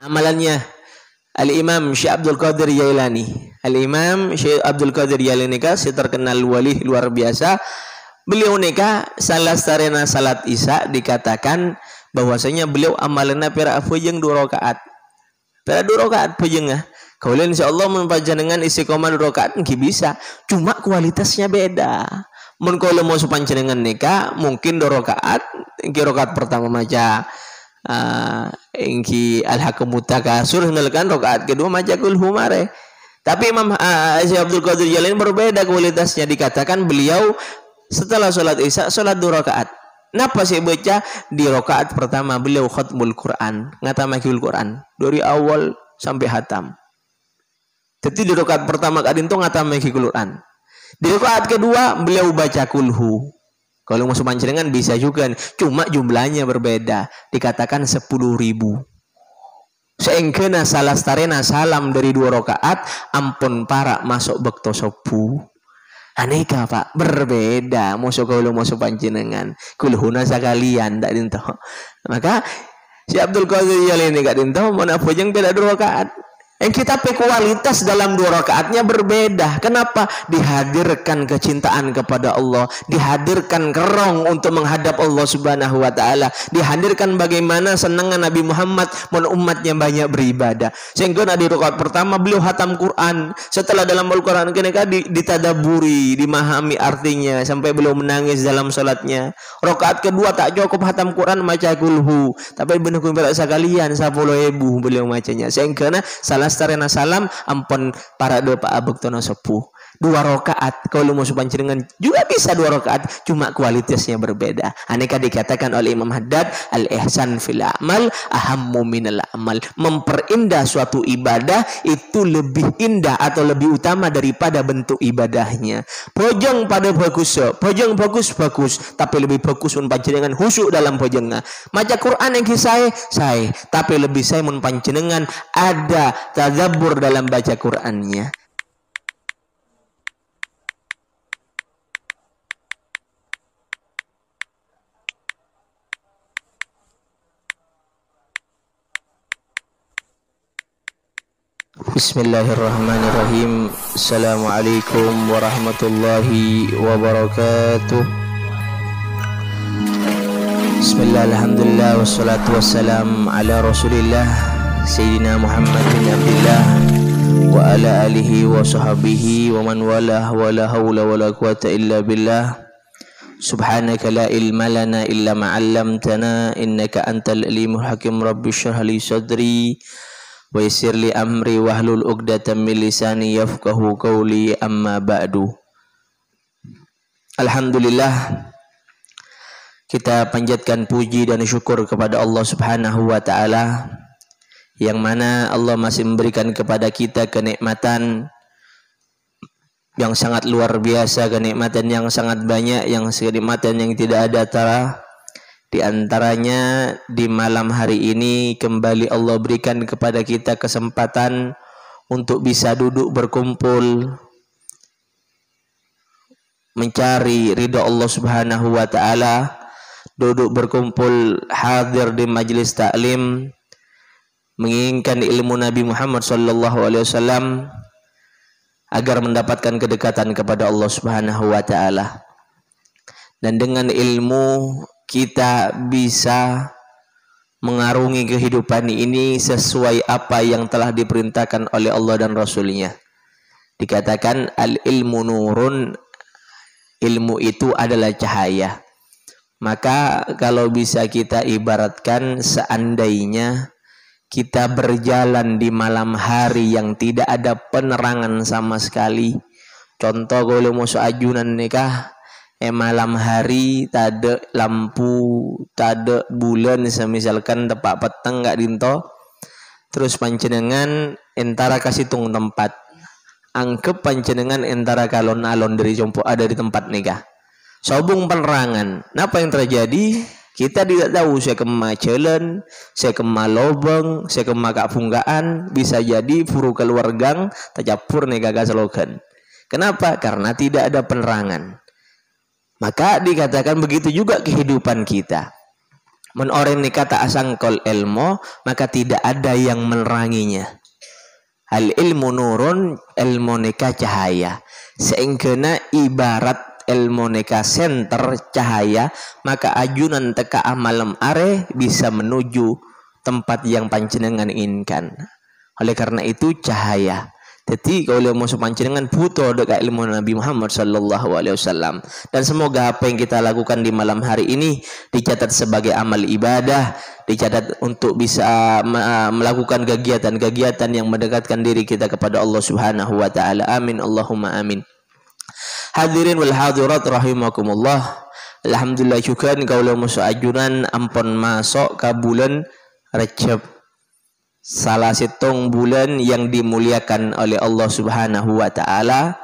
amalannya Al-Imam Syekh Abdul Qadir Jailani. Al-Imam Syekh Abdul Qadir Jailani si terkenal wali luar biasa. Beliau nikah salah sarena salat Isya dikatakan bahwasanya beliau amalanna pira afujeng 2 rakaat. Pira 2 rakaat pujengna. Kaulian insyaallah mun panjenengan istiqomah 2 rakaat nggih bisa. Cuma kualitasnya beda. Mun kalau mau panjenengan nikah mungkin 2 rakaat, engki rakaat pertama maca engki al-hakamut takasur ngelkan rakaat kedua maca kul humare. Tapi Imam Syekh Abdul Qadir Jailani berbeda kualitasnya, dikatakan beliau setelah sholat Isya sholat 2 rakaat. Napa sih baca di rakaat pertama beliau khatmul Quran, ngatamahil Quran dari awal sampai hatam. Jadi di rakaat pertama kadin to ngatamahil Quran. Di rakaat kedua beliau baca kulhu. Kalau mau panjenengan bisa juga, cuma jumlahnya berbeda. Dikatakan 10.000. Seengkeuna salastarena salam dari 2 rakaat, ampun para masuk bekto sopu. Aneka Pak, berbeda. Masuk kalau masuk panjenengan, kulhuna sekalian tak dinto. Maka si Abdul Qadir Jailani gak dinto, mau napojeng beda 2 rakaat. Yang kita kualitas dalam 2 rakaatnya berbeda. Kenapa? Dihadirkan kecintaan kepada Allah, dihadirkan kerong untuk menghadap Allah Subhanahu wa taala, dihadirkan bagaimana senangnya Nabi Muhammad umatnya banyak beribadah. Sehingga di rakaat pertama beliau hatam Quran. Setelah dalam Al-Quran ketika ditadaburi, dimahami artinya sampai beliau menangis dalam salatnya. Rakaat kedua tak cukup hatam Quran, maca kulhu. Tapi benar benar sekalian 10.000 beliau macanya. Sehingga salah sarena salam ampun para doa abektono sepuh. 2 rakaat kalau mau panjenengan juga bisa 2 rakaat, cuma kualitasnya berbeda. Aneka dikatakan oleh Imam Haddad, al-ihsan fil amal ahammu minal amal. Memperindah suatu ibadah itu lebih indah atau lebih utama daripada bentuk ibadahnya. Pojong pada bagus, pojong bagus, tapi lebih bagus mun panjenengan khusyuk dalam pojongnya. Maca Quran yang saya, tapi lebih saya mun panjenengan ada tadabbur dalam baca Qurannya. Bismillahirrahmanirrahim. Assalamualaikum warahmatullahi wabarakatuh. Bismillah, alhamdulillah, wassalatu wassalam ala rasulillah Sayyidina Muhammad bin Abdillah wa ala alihi wa sahbihi wa man walah wa la hawla wa la quwata illa billah. Subhanaka la ilma lana illa ma'allamtana innaka antal alimul hakim. Rabbi shrah li sadri wa yassir li amri wahlul 'uqdatam min lisani yafqahu qawli, amma ba'du. Alhamdulillah, kita panjatkan puji dan syukur kepada Allah Subhanahu wa taala, yang mana Allah masih memberikan kepada kita kenikmatan yang sangat luar biasa, kenikmatan yang sangat banyak, yang kenikmatan yang tidak ada tara. Di antaranya di malam hari ini kembali Allah berikan kepada kita kesempatan untuk bisa duduk berkumpul mencari ridha Allah Subhanahu wa taala, duduk berkumpul hadir di majelis taklim, menginginkan ilmu Nabi Muhammad sallallahu alaihi wasallam agar mendapatkan kedekatan kepada Allah Subhanahu wa taala. Dan dengan ilmu kita bisa mengarungi kehidupan ini sesuai apa yang telah diperintahkan oleh Allah dan Rasulnya. Dikatakan al-ilmu nurun, ilmu itu adalah cahaya. Maka kalau bisa kita ibaratkan, seandainya kita berjalan di malam hari yang tidak ada penerangan sama sekali. Contoh kalau mau ajunan nikah, malam hari tada lampu, tada bulan, misalkan tepak peteng gak dinto, terus panjenengan entara kasih tung tempat, anggap panjenengan entara kalon-alon dari jompo ada di tempat nikah, sobung penerangan. Apa yang terjadi? Kita tidak tahu, saya kema jalan, saya kema lobeng, saya kema kapunggaan, bisa jadi furu keluar gang, tercampur nikah gaslogan. Kenapa? Karena tidak ada penerangan. Maka dikatakan begitu juga kehidupan kita. Men orang nikah tak asangkol ilmu, maka tidak ada yang meneranginya. Al ilmu nurun, ilmu nikah cahaya. Seingkena ibarat ilmu nikah senter cahaya, maka ajunan teka malam are bisa menuju tempat yang panjenengan inginkan. Oleh karena itu cahaya. Jadi kalau mau panjenengan butuh dekat ilmu Nabi Muhammad sallallahu alaihi wasallam, dan semoga apa yang kita lakukan di malam hari ini dicatat sebagai amal ibadah, dicatat untuk bisa melakukan kegiatan-kegiatan yang mendekatkan diri kita kepada Allah Subhanahu wa taala. Amin Allahumma amin. Hadirin wal hadirat rahimakumullah. Alhamdulillah syukran kalau musuh ajunan ampun masuk ke bulan Rajab, salah satu bulan yang dimuliakan oleh Allah Subhanahu wa taala.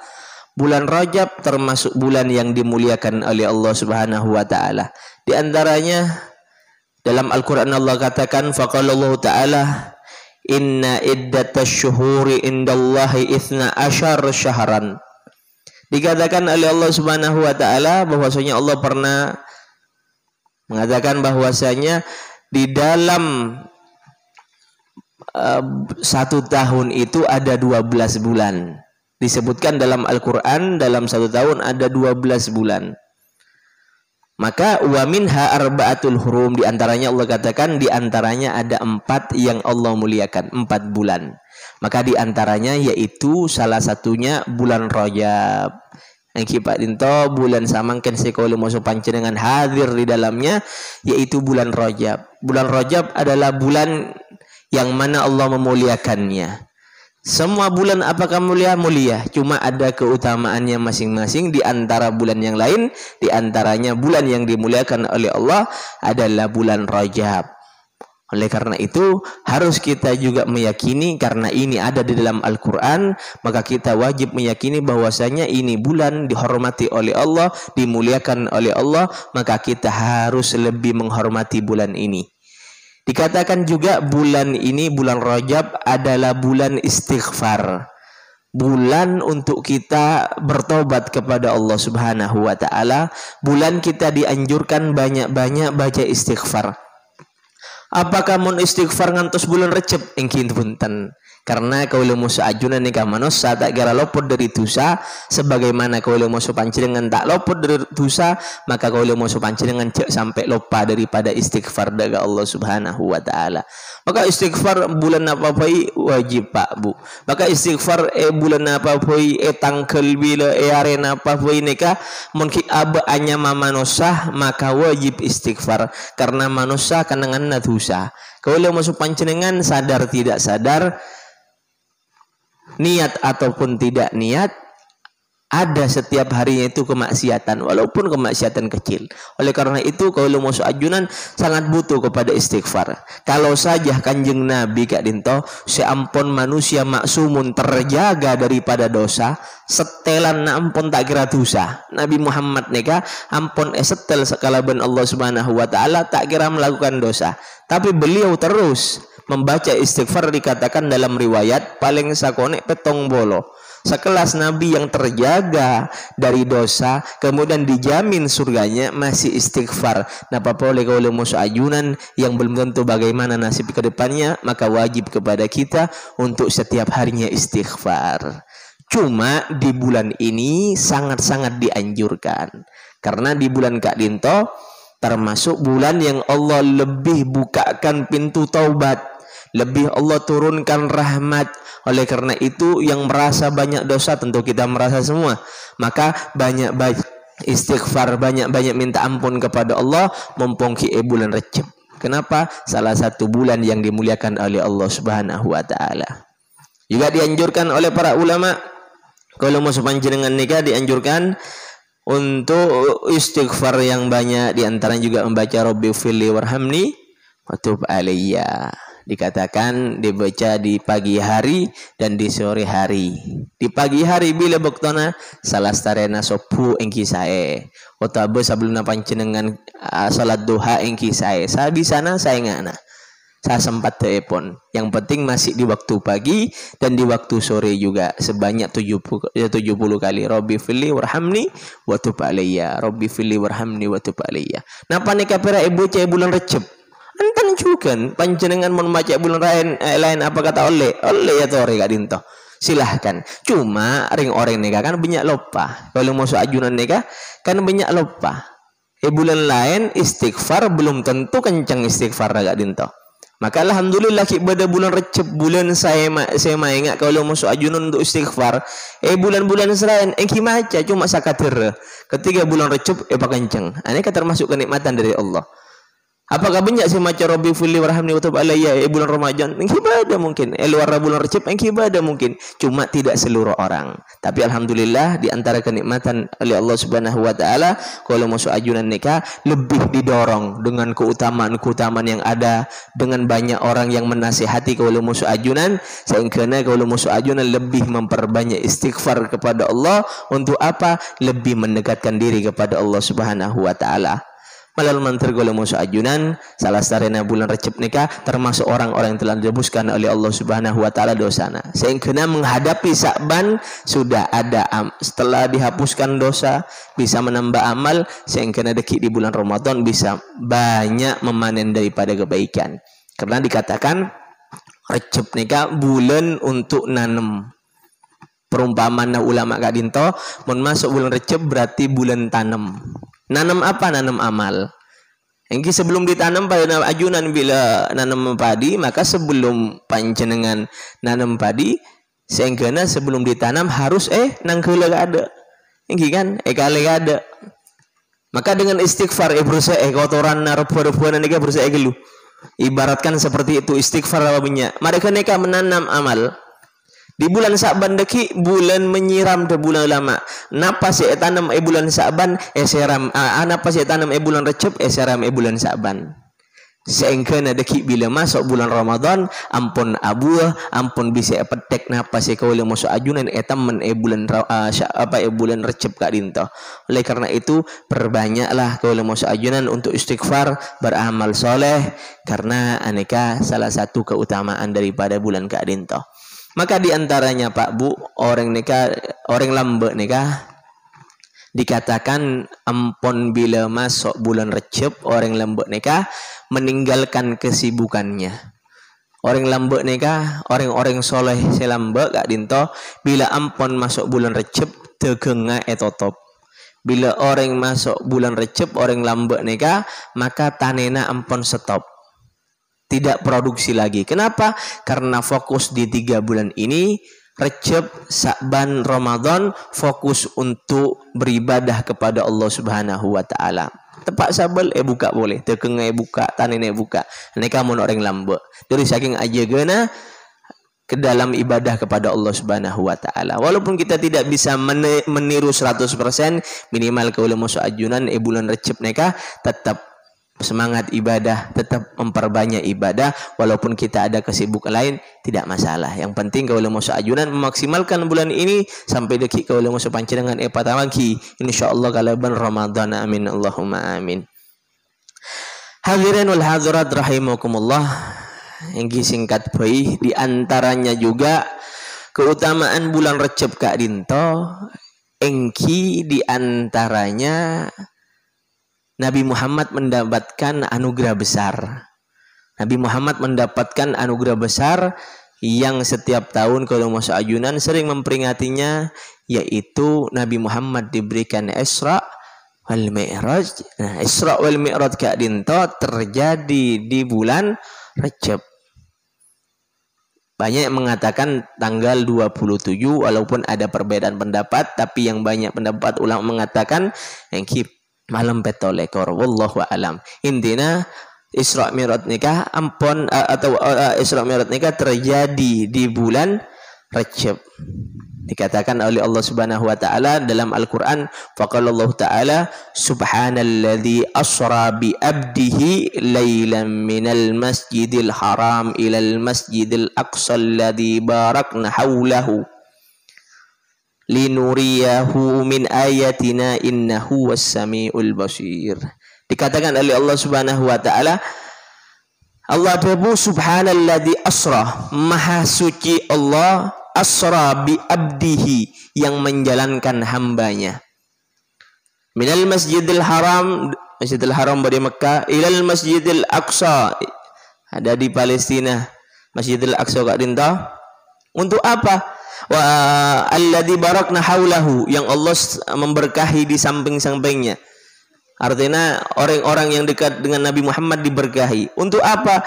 Bulan Rajab termasuk bulan yang dimuliakan oleh Allah Subhanahu wa taala. Di antaranya dalam Al-Qur'an Allah katakan faqala Allah taala inna iddatash syuhuri indallahi 12 syahran. Dikatakan oleh Allah Subhanahu wa taala bahwasanya Allah pernah mengatakan bahwasanya di dalam 1 tahun itu ada 12 bulan. Disebutkan dalam Al-Quran dalam 1 tahun ada 12 bulan. Maka wa minha arba'atul hurum, di antaranya Allah katakan di antaranya ada 4 yang Allah muliakan, 4 bulan. Maka di antaranya yaitu salah satunya bulan Rajab. Yang kipak dinto bulan samangken sekali masuk panjenengan hadir di dalamnya, yaitu bulan Rajab. Bulan Rajab adalah bulan yang mana Allah memuliakannya. Semua bulan apakah mulia? Mulia. Cuma ada keutamaannya masing-masing di antara bulan yang lain. Di antaranya bulan yang dimuliakan oleh Allah adalah bulan Rajab. Oleh karena itu harus kita juga meyakini, karena ini ada di dalam Al-Quran, maka kita wajib meyakini bahwasanya ini bulan dihormati oleh Allah, dimuliakan oleh Allah, maka kita harus lebih menghormati bulan ini. Dikatakan juga bulan ini, bulan Rajab adalah bulan istighfar. Bulan untuk kita bertobat kepada Allah Subhanahu wa taala. Bulan kita dianjurkan banyak-banyak baca istighfar. Apakah mun istighfar ngantos bulan Rajab? Engkin punten. Karena kalau musuh ajunan nikah manusia tak kira lopot dari dosa, sebagaimana kalau musuh panjenengan tak lopot dari dosa, maka kalau musuh panjenengan cek sampai lupa daripada istighfar dari Allah Subhanahu wa taala. Maka istighfar bulan apa pun wajib Pak Bu. Maka istighfar bulan apa pun tangkel bila arena apa pun nikah mungkin aba anya manusia, maka wajib istighfar karena manusia kanangan dosa. Kalau musuh panjenengan sadar tidak sadar, niat ataupun tidak niat, ada setiap harinya itu kemaksiatan, walaupun kemaksiatan kecil. Oleh karena itu kalau musuh ajunan sangat butuh kepada istighfar. Kalau saja Kanjeng Nabi Kak Dinto seampun manusia maksumun terjaga daripada dosa, setelan na ampun tak kira dosa. Nabi Muhammad neka ampun setel sekalaban Allah Subhanahu wa taala tak kira melakukan dosa. Tapi beliau terus membaca istighfar, dikatakan dalam riwayat paling sakone petong bolo. Sekelas Nabi yang terjaga dari dosa, kemudian dijamin surganya, masih istighfar. Nah, apa boleh kalau musuh ajunan yang belum tentu bagaimana nasib ke depannya, maka wajib kepada kita untuk setiap harinya istighfar. Cuma di bulan ini sangat-sangat dianjurkan. Karena di bulan Kak Dinto termasuk bulan yang Allah lebih bukakan pintu taubat, lebih Allah turunkan rahmat. Oleh karena itu yang merasa banyak dosa, tentu kita merasa semua, maka banyak-banyak istighfar, banyak-banyak minta ampun kepada Allah mumpung bulan Rajab. Kenapa? Salah satu bulan yang dimuliakan oleh Allah Subhanahu wa taala. Juga dianjurkan oleh para ulama kalau mau panjenengan nikah dianjurkan untuk istighfar yang banyak, di antaranya juga membaca Rabbi firli warhamni wa tub alayya. Dikatakan dibaca di pagi hari dan di sore hari. Di pagi hari bila bektona salastarena sopu engki sae. Otabe sebelum panjenengan salat duha engki sae. Sabi sana saya ngana. Saya sempat telepon. Yang penting masih di waktu pagi dan di waktu sore juga sebanyak 70 kali. Rabbi firli warhamni wa tub alayya. Rabbi firli warhamni wa tub alayya. Napa nika pera ibu cai bulan Rajab? Antan juga panjenengan mau maca bulan lain apa kata oleh ya tore kak dinto. Silahkan. Cuma ring orang nikah kan banyak lupa. Kalau mau ajunan nikah kan banyak lupa. Bulan lain istighfar belum tentu kencang istighfar kak dinto. Maka alhamdulillah pada bulan Recep bulan saya ingat kalau masuk ajunan untuk istighfar bulan-bulan selain maca cuma sakatir ketika bulan Recep pak kenceng ini kan termasuk kenikmatan dari Allah. Apakah banyak sih maca Rabbi fili warhamni wa tub alayya bulan Ramadan ibadah mungkin luar bulan Recep ibadah mungkin cuma tidak seluruh orang. Tapi alhamdulillah di antara kenikmatan oleh Allah Subhanahu wa taala kalau masuk ajunan nikah lebih didorong dengan keutamaan yang ada dengan banyak orang yang menasihati kalau masuk ajunan sehingga kalau masuk ajunan lebih memperbanyak istighfar kepada Allah untuk apa? Lebih mendekatkan diri kepada Allah Subhanahu wa taala. Malah mantar kalau masuk ajunan salah sarena bulan Recep nikah termasuk orang-orang yang telah dihapuskan oleh Allah Subhanahu wa taala dosana. Sehingga menghadapi Sa'ban sudah ada setelah dihapuskan dosa bisa menambah amal sehingga deki di bulan Ramadan bisa banyak memanen daripada kebaikan. Karena dikatakan Recep nikah bulan untuk nanam. Perumpamaan ulama kak dinto mun masuk bulan Recep berarti bulan tanam. Nanam apa? Nanam amal. Yang sebelum ditanam pada ajunan bila nanam padi, maka sebelum panjenengan nanam padi, sehingga sebelum ditanam harus nangkela ada. Yang kan? Kali ada. Maka dengan istighfar berusaha kotoran rupa-rupa nikah berusaha gelu. Ibaratkan seperti itu istighfar apa banyak. Mereka nikah menanam amal. Di bulan Sa'ban deki bulan menyiram de bulan lama. Napa sih tanam bulan Sa'ban seram napa sih tanam bulan Recep seram bulan Sa'ban. Sehingga deki bila masuk bulan Ramadan ampun ampun bisa petek napa sih kalau masuk ajunan temen bulan bulan Recep kak dinto. Oleh karena itu perbanyaklah kalau masuk ajunan untuk istighfar beramal soleh karena aneka salah satu keutamaan daripada bulan kak dinto. Maka diantaranya Pak Bu orang lambe nikah dikatakan ampun bila masuk bulan Recep orang lambe nikah meninggalkan kesibukannya. Orang lambe nikah orang-orang soleh selambe kak dinto bila ampun masuk bulan Recep tegenga etotop. Bila orang masuk bulan Recep orang lambe nikah maka tanena ampun stop. Tidak produksi lagi. Kenapa? Karena fokus di 3 bulan ini Recep, Sa'ban, Ramadan fokus untuk beribadah kepada Allah Subhanahu wa taala. Tepak sabel buka boleh, tekeng buka, tanin buka. Ini kamu orang lambe. Dari saking aja gana ke dalam ibadah kepada Allah Subhanahu wa taala. Walaupun kita tidak bisa meniru 100%, minimal kalau masuk ajunan bulan Recep nikah tetap semangat ibadah, tetap memperbanyak ibadah walaupun kita ada kesibukan lain tidak masalah. Yang penting kalau masuk ajunan memaksimalkan bulan ini sampai dekik kalau masuk pancenengan patamaki insyaallah kalaban Ramadan amin Allahumma amin. Hadirin wal hadirat rahimakumullah. Yang singkat baik di antaranya juga keutamaan bulan Recep kak dinto engki di antaranya Nabi Muhammad mendapatkan anugerah besar. Nabi Muhammad mendapatkan anugerah besar yang setiap tahun kalau masuk ajunan sering memperingatinya, yaitu Nabi Muhammad diberikan Isra wal Mi'raj. Nah, Isra wal Mi'raj kak dinto terjadi di bulan Recep. Banyak yang mengatakan tanggal 27 walaupun ada perbedaan pendapat, tapi yang banyak pendapat ulama mengatakan yang malam petolekor wallahu alam. Intinya Isra Mi'raj nikah Isra Mi'raj nikah terjadi di bulan Recep. Dikatakan oleh Allah Subhanahu wa taala dalam Al-Qur'an, faqala Allah taala subhanalladzi asra bi abdihi lailan minal masjidil haram ilal masjidil aqsa alladzi barakna haulahu linuriyahu min ayatina innahu was-sami'ul basir. Dikatakan oleh Allah Subhanahu wa taala, Allah debu subhanalladzi asra, maha suci Allah, asra bi abdihi, yang menjalankan hambanya, minal masjidil haram, Masjidil Haram di Mekah, ilal Masjidil Aqsa, ada di Palestina, Masjidil Aqsa kak dinta. Untuk apa? Wa alladzi barakna haulahu, yang Allah memberkahi di samping-sampingnya. Artinya orang-orang yang dekat dengan Nabi Muhammad diberkahi. Untuk apa?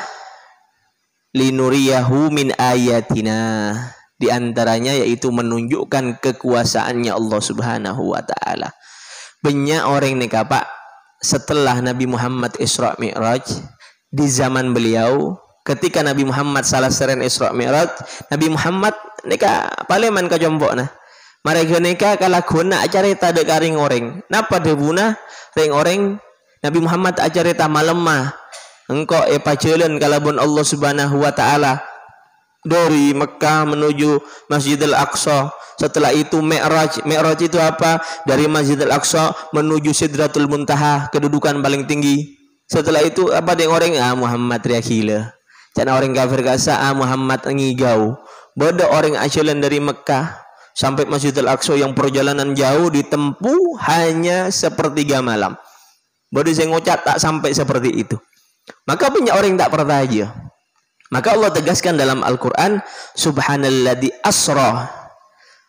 Linuriyahu min ayatina. Di antaranya yaitu menunjukkan kekuasaannya Allah Subhanahu wa taala. Banyak orang nih Pak, setelah Nabi Muhammad Isra Mi'raj, di zaman beliau ketika Nabi Muhammad salah seren Isra Mi'raj, Nabi Muhammad nika paleman ka jombokna. Mereka nika kala guna acarita dek karing orang. Napa debuna ring orang Nabi Muhammad acarita malam mah. Engkau pajalan kalabun Allah Subhanahu wa taala dari Mekah menuju Masjidil Aqsa. Setelah itu Mi'raj. Mi'raj itu apa? Dari Masjidil Aqsa menuju Sidratul Muntaha, kedudukan paling tinggi. Setelah itu apa deng orang Muhammad riakila. Cana orang kafir kasa Muhammad ngigau. Bodoh orang ajalan dari Mekah sampai Masjidil Aqsa yang perjalanan jauh ditempuh hanya sepertiga malam. Bodoh saya ngucap tak sampai seperti itu. Maka banyak orang tak percaya. Maka Allah tegaskan dalam Al-Quran, Subhanalladzi asra.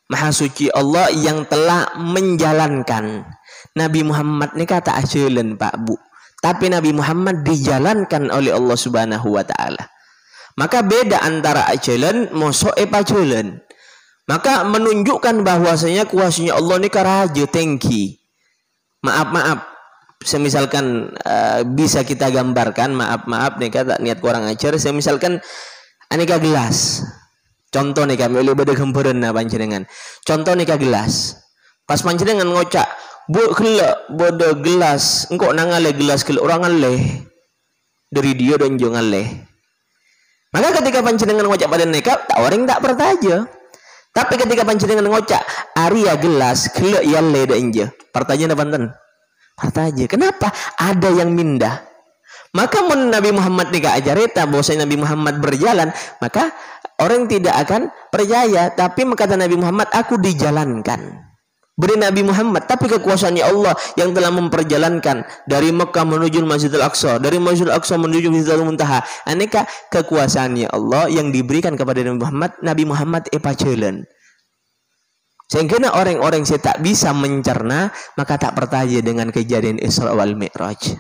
Maha suci Allah yang telah menjalankan. Nabi Muhammad ini kata ajalan Pak Bu. Tapi Nabi Muhammad dijalankan oleh Allah Subhanahu wa taala. Maka beda antara ajalan mosok pajalan. Maka menunjukkan bahwasanya kuasanya Allah ini karaja tinggi. Maaf. Semisalkan bisa kita gambarkan, maaf nih kata niat kurang ajar. Semisalkan aneka gelas. Contoh nih kami oleh beda gemperan panjenengan. Contoh nih gelas. Pas panjenengan ngocak, bu kela bodo gelas, engkau nangale gelas kela orang aleh dari dia dan jangan leh. Maka ketika panjenengan ngocak pada neka, tak orang tak pertaja. Tapi ketika panjenengan ngocak, Arya gelas kela yang leh dan je. Pertanyaan apa enten? Pertanyaan. Kenapa? Ada yang mindah. Maka mun Nabi Muhammad nika ajarita bahwasanya Nabi Muhammad berjalan, maka orang tidak akan percaya. Tapi kata Nabi Muhammad, aku dijalankan. Beri Nabi Muhammad, tapi kekuasaannya Allah yang telah memperjalankan dari Mekah menuju Masjidil Aqsa, dari Masjidil Aqsa menuju Sidratul Muntaha. Aneka kekuasaannya Allah yang diberikan kepada Nabi Muhammad jalan. Sehingga orang-orang yang tak bisa mencerna, maka tak percaya dengan kejadian Isra wal Mi'raj.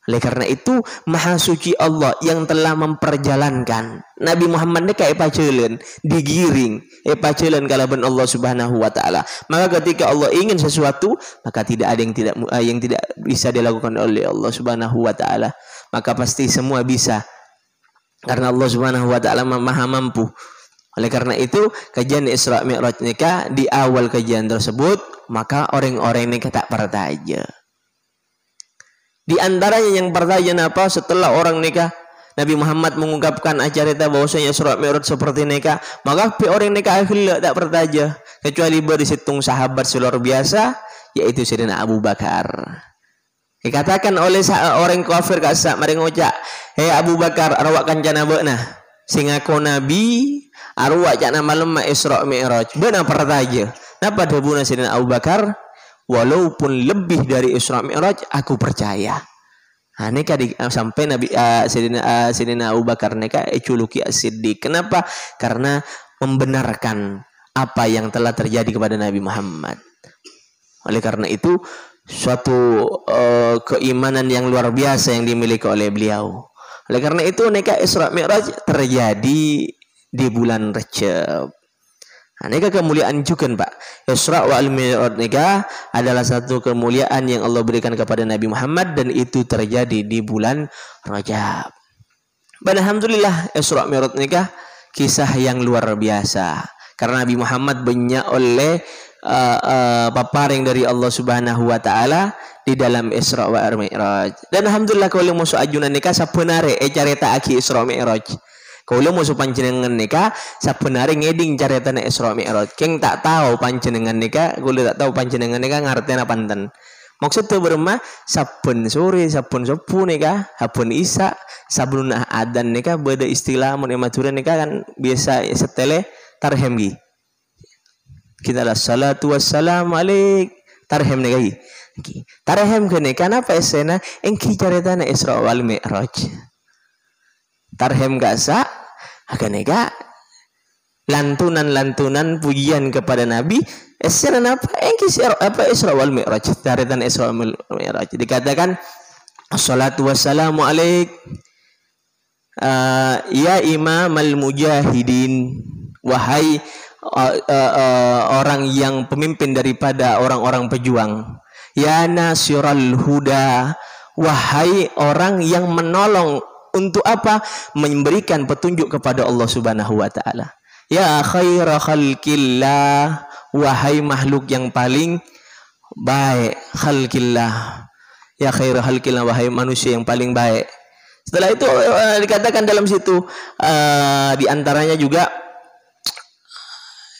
Oleh karena itu, Maha Suci Allah yang telah memperjalankan Nabi Muhammad ini kayak pajalan, digiring, pajalan kalaban Allah Subhanahu wa taala. Maka ketika Allah ingin sesuatu, maka tidak ada yang tidak bisa dilakukan oleh Allah Subhanahu wa taala. Maka pasti semua bisa. Karena Allah Subhanahu wa taala Maha mampu. Oleh karena itu, kajian Isra Mi'raj nikah di awal kajian tersebut, maka orang-orang ini tak percaya. Di antaranya yang pertanyaan apa setelah orang nikah Nabi Muhammad mengungkapkan acarita bahwasanya Isra Mi'raj seperti nikah, maka orang nikah akhirnya tak pertanya kecuali berisitung sahabat luar biasa yaitu Sayyidina Abu Bakar. Dikatakan oleh orang kafir kasa mari ngocak, "Hei Abu Bakar, arwah kancana beuna sing aku nabi, arwah cana malam Isra Mi'raj." Beuna pertanya. Napa debuna Sayyidina Abu Bakar? Walaupun lebih dari Isra Mi'raj, aku percaya. Nah, ini sampai Nabi Sayyidina Abu Bakar neka eculuki as-siddiq. Kenapa? Karena membenarkan apa yang telah terjadi kepada Nabi Muhammad. Oleh karena itu, suatu keimanan yang luar biasa yang dimiliki oleh beliau. Oleh karena itu, neka Isra Mi'raj terjadi di bulan Rajab. Nah, nikah kemuliaan juga Pak. Isra wal Mi'raj nikah adalah satu kemuliaan yang Allah berikan kepada Nabi Muhammad dan itu terjadi di bulan Rajab. Dan alhamdulillah Isra Mi'raj nikah kisah yang luar biasa. Karena Nabi Muhammad banyak oleh paparing dari Allah Subhanahu wa taala di dalam Isra wal Mi'raj. Dan alhamdulillah kalau masuk ajunan nikah sabenare carita aki Isra Mi'raj. Kalau mau panjenengan nikah, sebenarnya ngeding caritanya Isra Mi'raj. Keng tak tahu panjenengan nikah, kalau tak tahu panjenengan nikah ngartinya apa enten. Maksudnya berma sabun sore, sabun subuh nikah, sabun isya, sabun adan nikah, beda istilah mun ematuran nikah kan biasa setele tarhemgi. Kita lah salatu wassalamu alaik Tarhem nih kai. Tarhem kene kenapa esena engki caritana Isra wal Mi'raj. Tarhem gasa akan ega lantunan-lantunan pujian kepada Nabi esena apa engki apa Isra wal Mi'raj. Caritana Isra wal Mi'raj. Dikatakan assalatu wassalamu alaik ya imam al-mujahidin, wahai orang yang pemimpin daripada orang-orang pejuang, ya nasiral huda, wahai orang yang menolong untuk apa? Memberikan petunjuk kepada Allah Subhanahu wa taala. Ya khaira khalqillah, wahai makhluk yang paling baik, khalqillah. Ya khaira khalqillah, wahai manusia yang paling baik. Setelah itu dikatakan dalam situ di antaranya juga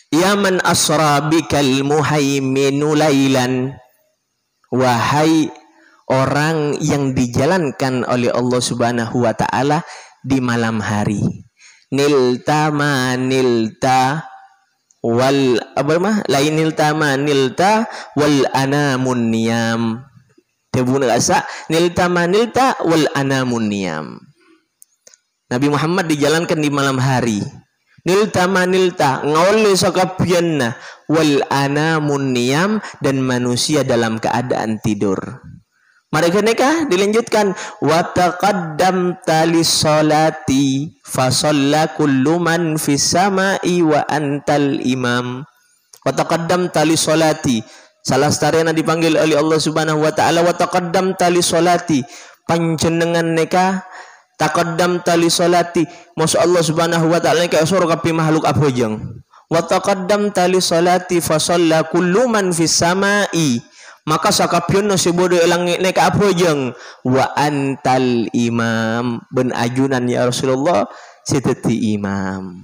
ya man asra bikal muhaiminu lailan, wahai orang yang dijalankan oleh Allah Subhanahu wa taala di malam hari. Nilta manilta wal lainilta manilta wal anamun niyam. Tebuna asa nilta manilta wal anamun niyam. Nabi Muhammad dijalankan di malam hari. Nilta manilta ngawli sakapianna wal anamun niyam, dan manusia dalam keadaan tidur. Mereka nikah dilanjutkan wa taqaddamta lis-salati fa shalla kullu man fis sama'i wa antal imam. Wa taqaddamta lis-salati, salah starena dipanggil oleh Allah Subhanahu wa taala wa taqaddamta lis-salati, panjenengan nikah taqaddamta lis-salati, masya Allah Subhanahu wa taala nikah suruh kapi makhluk apa jeng. Wa taqaddamta lis-salati fa shalla kullu man fis sama'i, maka sakapyun si bodoh langit naik apa jeng. Wa antal imam, ben ajunan ya Rasulullah siteti imam.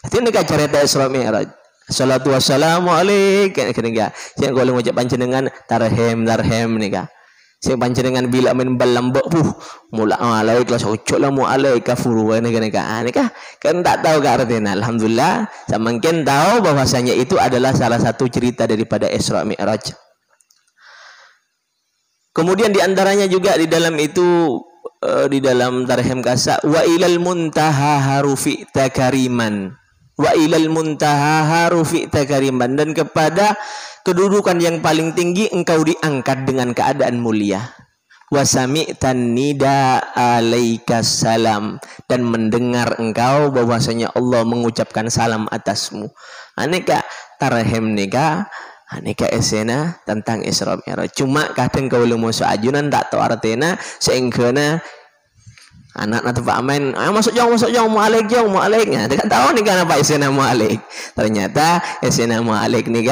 Itu nika cerita Isra Mi'raj. Salatu wassalamu alaika kena saya kalau ngucap panjenengan tarhem nika. Saya panjenengan bila main balambok mula alaik lah ucap lah mu alaika furu nika kan tak tahu ke artinya. Alhamdulillah semakin tahu bahwasanya itu adalah salah satu cerita daripada Isra Mi'raj. Kemudian diantaranya juga di dalam itu di dalam tarhem kasa wa ilal muntaha harufi takariman, wa ilal muntaha harufi takariman, dan kepada kedudukan yang paling tinggi engkau diangkat dengan keadaan mulia. Wa sami'tan nida alaikas salam, dan mendengar engkau bahwasanya Allah mengucapkan salam atasmu. Aneka tarhem nika aneka esena tentang Isra Mi'raj. Cuma kadang kau lu masuk ajunan tak tahu artinya, sehingga anak atau Pak Amen masuk jauh mu'alik ya, tidak tahu nih kan apa esena mu'alik. Ternyata esena mu'alik nih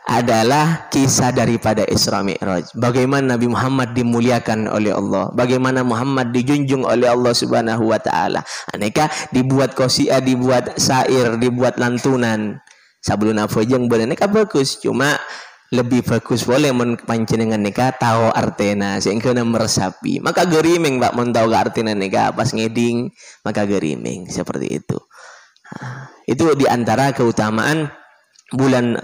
adalah kisah daripada Isra Mi'raj. Bagaimana Nabi Muhammad dimuliakan oleh Allah, bagaimana Muhammad dijunjung oleh Allah Subhanahu wa taala. Aneka dibuat qasidah, dibuat syair, dibuat lantunan. Sebelum apa yang benar bagus, cuma lebih bagus boleh panjenengan nikah tahu artena sehingga meresapi. Maka geriming Pak mun tahu artena nikah pas ngeding maka geriming seperti itu. Itu diantara keutamaan bulan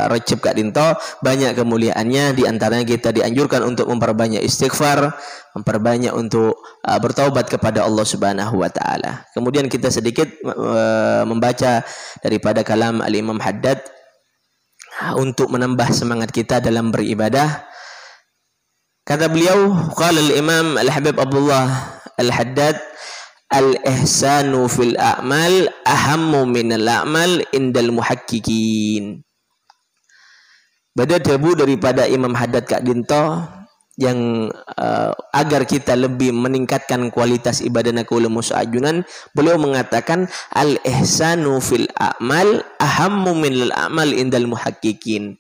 Rajab Kak Dinto, banyak kemuliaannya. Diantaranya kita dianjurkan untuk memperbanyak istighfar, memperbanyak untuk bertaubat kepada Allah Subhanahu wa taala. Kemudian kita sedikit membaca daripada kalam Al-Imam Haddad untuk menambah semangat kita dalam beribadah. Kata beliau, qala al-Imam Al-Habib Abdullah Al-Haddad, al-ihsanu fil a'mal ahammu minal a'mal indal muhakkikin. Beda debu daripada Imam Haddad Kak Dinto yang agar kita lebih meningkatkan kualitas ibadah nakul musajunan, beliau mengatakan al-ihsanu fil a'mal ahammu minal a'mal indal muhakkikin.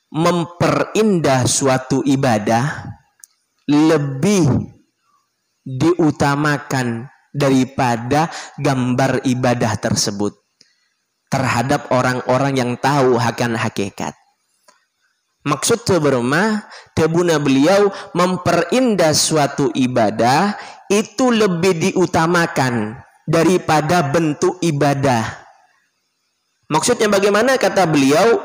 Memperindah suatu ibadah lebih diutamakan daripada gambar ibadah tersebut terhadap orang-orang yang tahu akan hakikat. Maksud seberma tebuna beliau memperindah suatu ibadah itu lebih diutamakan daripada bentuk ibadah. Maksudnya bagaimana? Kata beliau,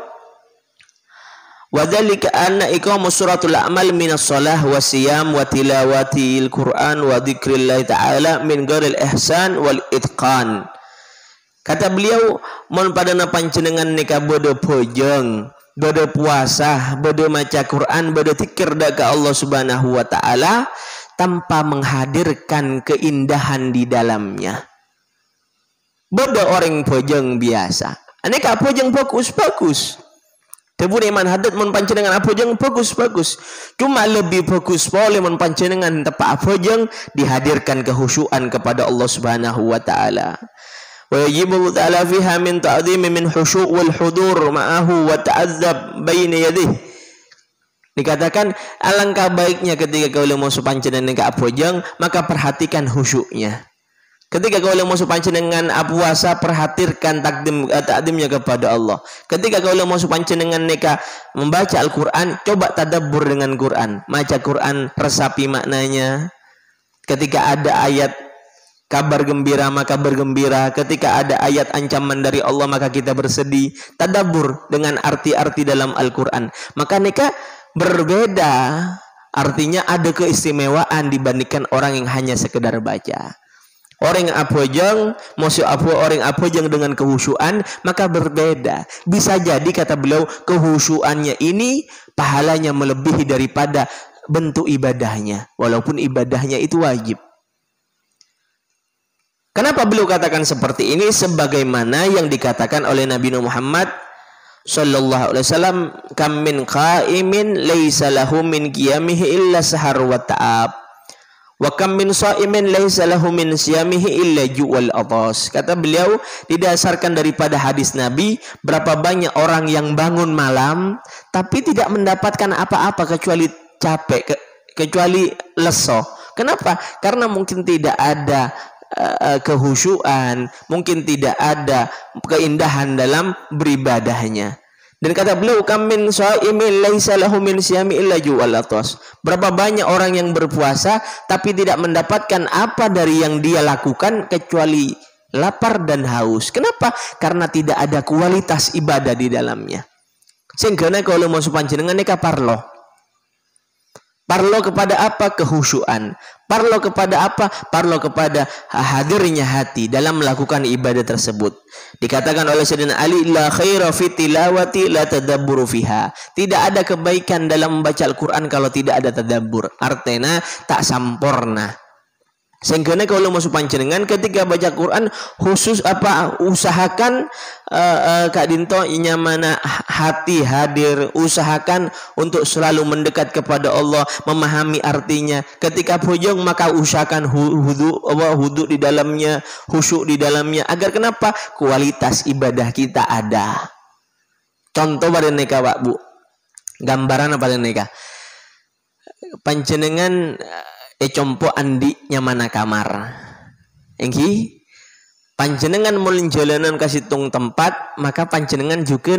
Wadzalika anna iqamus suratul a'mal minas shalah wa siyam wa tilawatil Qur'an wa dzikrillah ta'ala min ghairil ihsan wal itqan. Kata beliau, mun padana panjenengan nika bodo pojeng, bodo puasa, bodo maca Quran, bodo zikir ke Allah Subhanahu wa taala tanpa menghadirkan keindahan di dalamnya. Bodo orang pojeng biasa. Aneka pojeng bagus-bagus. Tebu iman hadat mun panjenengan apojeng bagus-bagus. Cuma lebih bagus boleh mun panjenengan tepa apojeng dihadirkan kehusyuan kepada Allah Subhanahu wa taala. Wa yajibu ta'ala fiha min ta'dhim min khusyu' wal hudur ma'ahu wa ta'adzab baina yadihi. Dikatakan alangkah baiknya ketika kau masuk panjenengan ke apojeng maka perhatikan khusyuknya. Ketika kau masuk panjenengan puasa perhatikan takdimnya kepada Allah. Ketika kau masuk panjenengan neka membaca Al-Qur'an coba tadabbur dengan Quran, baca Quran resapi maknanya. Ketika ada ayat kabar gembira maka bergembira, ketika ada ayat ancaman dari Allah maka kita bersedih, tadabbur dengan arti-arti dalam Al-Qur'an. Maka neka berbeda, artinya ada keistimewaan dibandingkan orang yang hanya sekedar baca. Orang yang apojeng, orang apojeng dengan kehusyuan maka berbeda. Bisa jadi kata beliau kehusyuannya ini pahalanya melebihi daripada bentuk ibadahnya, walaupun ibadahnya itu wajib. Kenapa beliau katakan seperti ini? Sebagaimana yang dikatakan oleh Nabi Muhammad sallallahu alaihi wasallam, kam min qa'imin laisa lahu min qiyamihi illa sahar wa ta'ab. Wa kam min sha'imin laisa lahu min siyamihi illa ju'al atas. Kata beliau didasarkan daripada hadis Nabi, berapa banyak orang yang bangun malam tapi tidak mendapatkan apa-apa kecuali capek, kecuali leso. Kenapa? Karena mungkin tidak ada kehusyuan, mungkin tidak ada keindahan dalam beribadahnya. Dan kata beliau, kam min sha'imin laisa lahu min siyami illa ju'al atas. Berapa banyak orang yang berpuasa tapi tidak mendapatkan apa dari yang dia lakukan kecuali lapar dan haus. Kenapa? Karena tidak ada kualitas ibadah di dalamnya. Sehingga kalau mau panjenengan neka parlo. Parlo kepada apa? Kehusyuan. Parlo kepada apa? Parlo kepada hadirnya hati dalam melakukan ibadah tersebut. Dikatakan oleh Sayyidina Ali, la khaira fi tilawati la tadabburu fiha. Tidak ada kebaikan dalam membaca Al-Quran kalau tidak ada tadabbur. Artinya tak sampurna. Sehingga kalau masuk panjenengan ketika baca Quran khusus apa usahakan Kak Dinto nyamana hati hadir, usahakan untuk selalu mendekat kepada Allah, memahami artinya. Ketika pojong maka usahakan hudu di dalamnya, khusyuk di dalamnya, agar kenapa? Kualitas ibadah kita ada. Contoh pada neka Pak Bu, gambaran apa neka? Panjenengan compo andi nyamana kamar. Engki panjenengan mulin jalanan kasih tung tempat, maka panjenengan juga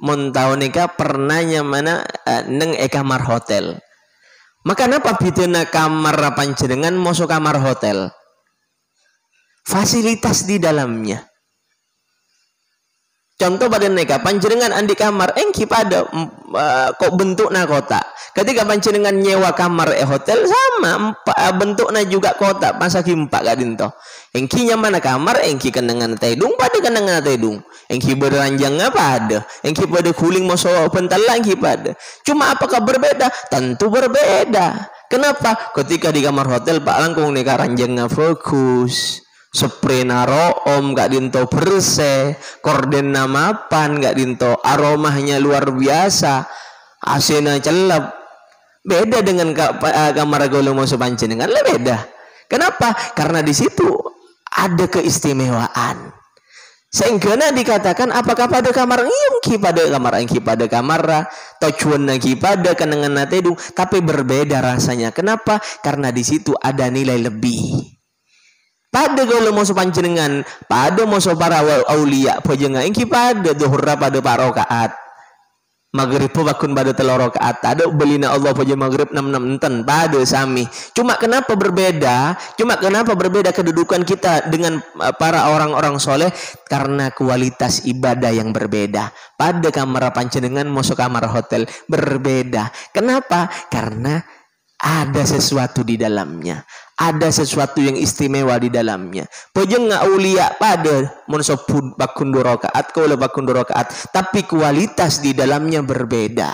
montau neka pernah nyamana neng kamar hotel. Maka napa bidana kamar panjenengan masuk kamar hotel? Fasilitas di dalamnya. Contoh pada neka panjenengan andi kamar engki pada kok bentukna kotak. Ketika panjenengan nyewa kamar hotel sama bentuknya juga kotak masa kimpak Kak Dinto. Engki nyamana kamar engki kenangan tedung pada kenangan tedung. Engki beranjang apa ada. Engki pada kuling moso pental lagi pada. Cuma apakah berbeda? Tentu berbeda. Kenapa? Ketika di kamar hotel Pak Langkung neka ranjangnya fokus. Spray naro om Kak Dinto bersih, korden namapan Kak Dinto, aromanya luar biasa, asena celep. Beda dengan kamar gaul mau panjenengan, beda. Kenapa? Karena di situ ada keistimewaan. Sehingga dikatakan apakah pada kamar engki pada kamar tocuan lagi pada kenangan natedung, tapi berbeda rasanya. Kenapa? Karena di situ ada nilai lebih. Pada kalau mau panjenengan, pada mau para aulia, pojengan engki pada duhur pada parokaat, maghrib po bakun pada telur rakaat ada belina Allah puja maghrib 6 enten pada sami. Cuma kenapa berbeda kedudukan kita dengan para orang-orang soleh? Karena kualitas ibadah yang berbeda. Pada kamar panjenengan masuk kamar hotel berbeda. Kenapa? Karena ada sesuatu di dalamnya. Ada sesuatu yang istimewa di dalamnya. Pojeng aulia pada monsopun bakun rakaat, kau bakun rakaat, tapi kualitas di dalamnya berbeda.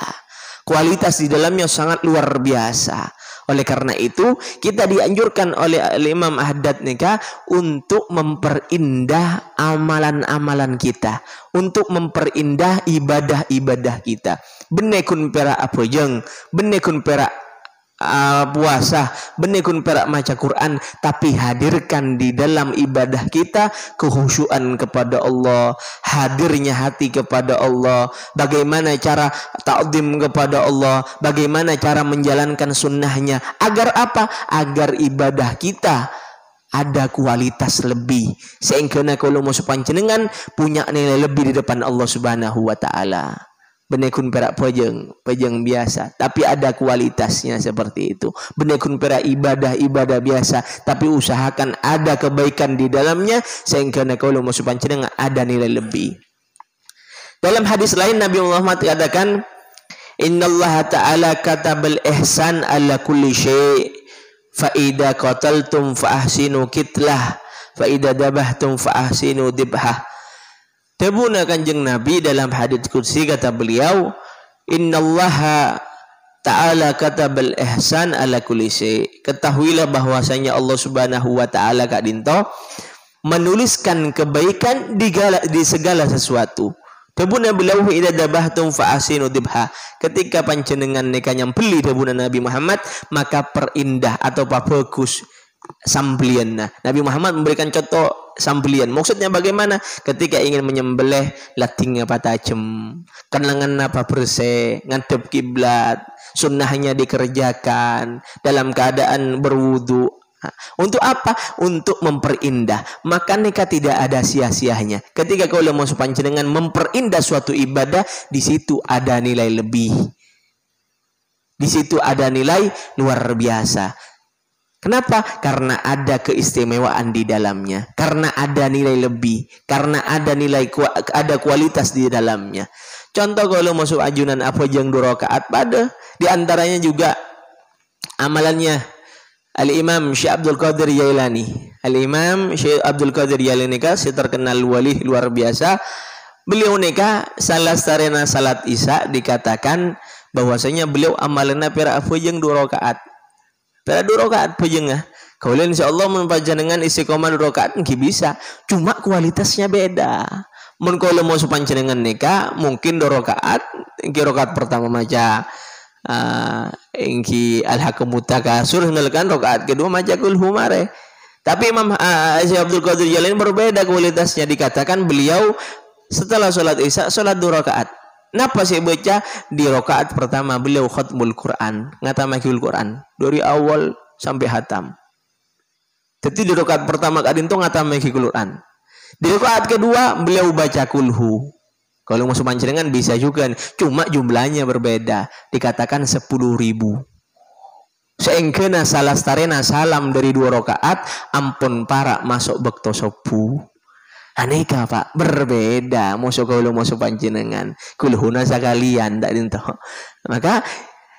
Kualitas di dalamnya sangat luar biasa. Oleh karena itu, kita dianjurkan oleh Imam Haddad nikah untuk memperindah amalan-amalan kita, untuk memperindah ibadah-ibadah kita. Benekun perak apojeng, benekun perak puasa, benekun perak maca Quran, tapi hadirkan di dalam ibadah kita kekhusyuan kepada Allah, hadirnya hati kepada Allah, bagaimana cara ta'zim kepada Allah, bagaimana cara menjalankan sunnahnya, agar apa? Agar ibadah kita ada kualitas lebih, sehingga kalau mau panjenengan punya nilai lebih di depan Allah Subhanahu wa taala. Benekun perak pejeng biasa, tapi ada kualitasnya seperti itu. Benekun perak ibadah biasa, tapi usahakan ada kebaikan di dalamnya, sehingga kalau mau panjenengan ada nilai lebih. Dalam hadis lain Nabi Muhammad katakan, Innallaha ta'ala katabal ihsan ala kulli syai', fa idza qataltum fa ahsinu kitlah, fa idza dabahtum fa ahsinu dibhah. Tebuna kanjeng Nabi dalam hadits qudsi kata beliau, Innallaha ta'ala katabal ihsan ala kulli syai'. Ketahuilah bahwasanya Allah Subhanahu wa taala kak dinto menuliskan kebaikan di segala sesuatu. Tebuna beliau idza dabahtum fa ahsinu dibha. Ketika panjenengan neka nyambeli tebuna Nabi Muhammad, maka perindah atau bagus sambelian. Nabi Muhammad memberikan contoh sambelian. Maksudnya bagaimana? Ketika ingin menyembelih, latingnya apa tajam, kenangan apa bersih, ngadep kiblat, sunnahnya dikerjakan dalam keadaan berwudu. Untuk apa? Untuk memperindah. Maka nikah tidak ada sia-sianya. Ketika kau mau panjenengan memperindah suatu ibadah, di situ ada nilai lebih. Di situ ada nilai luar biasa. Kenapa? Karena ada keistimewaan di dalamnya, karena ada nilai lebih, karena ada ada kualitas di dalamnya. Contoh kalau masuk ajunan apa jeng 2 rakaat pada di antaranya juga amalannya Al-Imam Syekh Abdul Qadir Jailani. Al-Imam Syekh Abdul Qadir Jailani si terkenal wali luar biasa. Beliau nikah salah sarena salat Isya dikatakan bahwasanya beliau amalannya perak apa jeng 2 rakaat. Pada 2 rakaat pejengah. Kaulian insyaallah menpanjenengan istiqomah 2 rakaat nggih bisa. Cuma kualitasnya beda. Mun kalau mau panjenengan nikah mungkin 2 rakaat, engki rakaat pertama maca engki al-hakamut takasur ngelkan rakaat kedua maca kul humare. Tapi Imam Syekh Abdul Qadir Jailani berbeda kualitasnya, dikatakan beliau setelah salat Isya salat 2 rakaat. Napa sih baca di rakaat pertama beliau khatmul Quran, ngatamahul Quran dari awal sampai hatam. Jadi di rakaat pertama kadinto ngatamahul Quran. Di rakaat kedua beliau baca kulhu. Kalau mau panjenengan bisa juga, cuma jumlahnya berbeda. Dikatakan 10.000. Seengkeuna salastarena salam dari 2 rakaat, ampun para masuk bekto sopu. Aneka Pak, berbeda. Masuk kalau masuk panjenengan, kulhuna sekalian tak dinto. Maka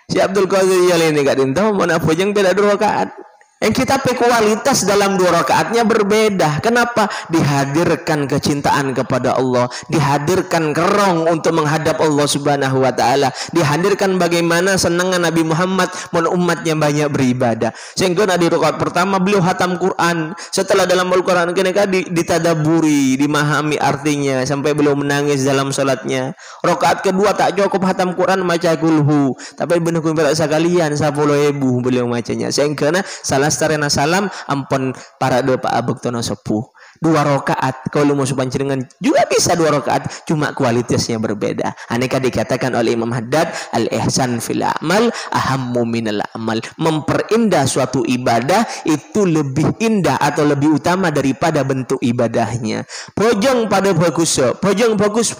si Abdul Qadir Jailani kak dinto mau napa jeung beda 2 rakaat. Yang kita kualitas dalam 2 rakaatnya berbeda. Kenapa? Dihadirkan kecintaan kepada Allah, dihadirkan kerong untuk menghadap Allah Subhanahu wa taala, dihadirkan bagaimana senangnya Nabi Muhammad umatnya banyak beribadah. Sehingga di rakaat pertama beliau hatam Quran. Setelah dalam Al-Quran keneka ditadaburi, dimahami artinya sampai beliau menangis dalam salatnya. Rakaat kedua tak cukup hatam Quran maca kulhu, tapi benar-benar sekalian 10.000 beliau macanya. Sehingga salah starena salam ampun para doa abektono sepuh. 2 rakaat kalau mau panjenengan juga bisa 2 rakaat, cuma kualitasnya berbeda. Aneka dikatakan oleh Imam Haddad, al ihsan fil amal ahammu minal amal. Memperindah suatu ibadah itu lebih indah atau lebih utama daripada bentuk ibadahnya. Pojong pada bagus, pojong bagus,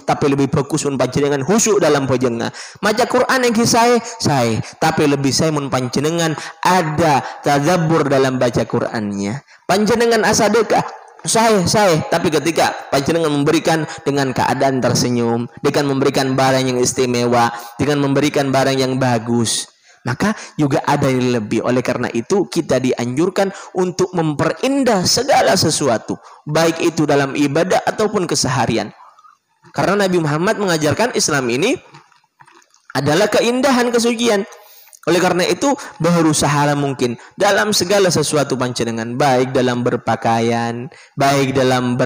tapi lebih bagus mun panjenengan khusyuk dalam pojongnya. Maca Quran yang kisah saya, tapi lebih saya mun panjenengan ada tadabbur dalam baca Qurannya. Panjenengan asadekah saya, tapi ketika panjenengan memberikan dengan keadaan tersenyum, dengan memberikan barang yang istimewa, dengan memberikan barang yang bagus, maka juga ada yang lebih. Oleh karena itu kita dianjurkan untuk memperindah segala sesuatu, baik itu dalam ibadah ataupun keseharian. Karena Nabi Muhammad mengajarkan Islam ini adalah keindahan, kesucian. Oleh karena itu berusaha mungkin dalam segala sesuatu panjenengan, baik dalam berpakaian, baik dalam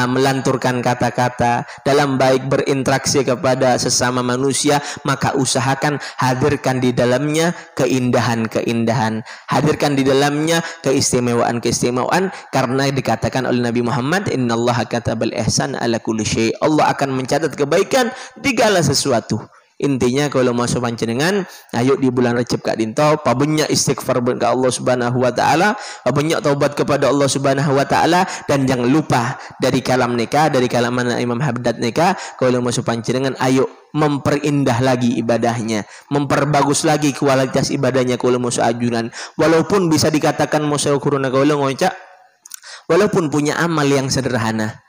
melanturkan kata-kata, dalam baik berinteraksi kepada sesama manusia, maka usahakan hadirkan di dalamnya keindahan-keindahan, hadirkan di dalamnya keistimewaan-keistimewaan, karena dikatakan oleh Nabi Muhammad, innallaha katabal ihsan ala kulli syai'. Allah akan mencatat kebaikan di segala sesuatu. Intinya kalau mau panjenengan, ayo di bulan Rajab Kak Dinto, pabanyak istighfar ke Allah Subhanahu wa taala, pabanyak taubat kepada Allah Subhanahu wa taala, dan jangan lupa dari kalam nikah, dari kalaman Imam Haddad nikah, kalau mau panjenengan ayo memperindah lagi ibadahnya, memperbagus lagi kualitas ibadahnya kalau mau ajunan. Walaupun bisa dikatakan mau kuruna kalau ngocak, walaupun punya amal yang sederhana,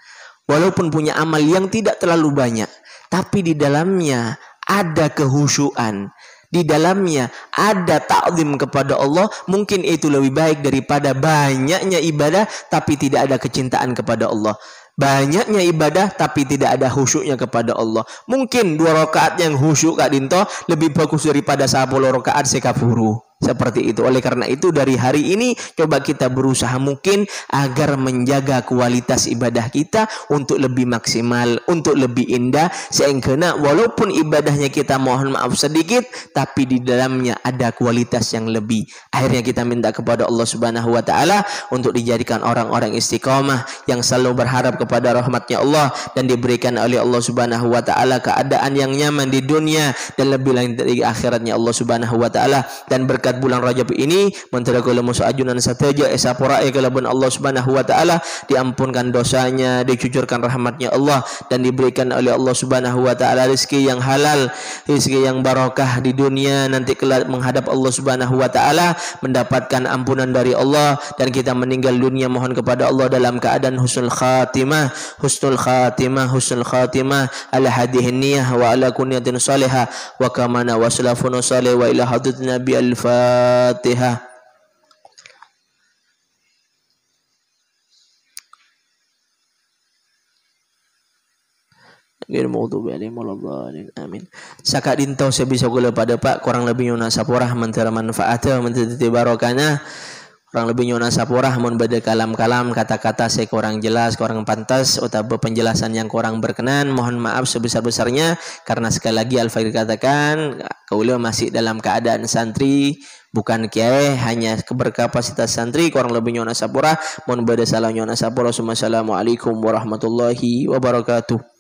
walaupun punya amal yang tidak terlalu banyak, tapi di dalamnya ada kehusyuan, di dalamnya ada ta'zim kepada Allah, mungkin itu lebih baik daripada banyaknya ibadah tapi tidak ada kecintaan kepada Allah. Banyaknya ibadah tapi tidak ada khusyuknya kepada Allah. Mungkin 2 rakaat yang khusyuk Kak Dinto lebih bagus daripada 10 rakaat sekafuru. Seperti itu. Oleh karena itu dari hari ini coba kita berusaha mungkin agar menjaga kualitas ibadah kita untuk lebih maksimal, untuk lebih indah, sehingga walaupun ibadahnya kita mohon maaf sedikit, tapi di dalamnya ada kualitas yang lebih. Akhirnya kita minta kepada Allah Subhanahu wa taala untuk dijadikan orang-orang istiqomah yang selalu berharap kepada rahmatnya Allah, dan diberikan oleh Allah Subhanahu wa taala keadaan yang nyaman di dunia dan lebih lanjut dari akhiratnya Allah Subhanahu wa taala. Dan berkat bulan Rajab ini mentera kala musa ajunan sateja esapora kalaban Allah Subhanahu wa taala, diampunkan dosanya, dicucurkan rahmatnya Allah, dan diberikan oleh Allah Subhanahu wa taala rezeki yang halal, rezeki yang barokah di dunia, nanti kelak menghadap Allah Subhanahu wa taala mendapatkan ampunan dari Allah, dan kita meninggal dunia mohon kepada Allah dalam keadaan husnul khatimah, husnul khatimah, husnul khatimah ala hadihin niyah wa ala kunyatin salihah wa kamana wa salafun salih wa ila hadrat nabi al-fatihah. Amin. Saka dinto sebisa gula pada Pak kurang lebih nyona sapurah mentera manfaatnya mentera barokahnya, kurang lebih nyona sapurah mun beda kalam-kalam kata-kata saya kurang jelas, kurang pantas, atau penjelasan yang kurang berkenan, mohon maaf sebesar-besarnya. Karena sekali lagi Al-Fakir katakan kaula masih dalam keadaan santri, bukan kiai, hanya berkapasitas santri. Kurang lebih nyona sapurah, mohon beda salah nyona sapurah. Assalamualaikum warahmatullahi wabarakatuh.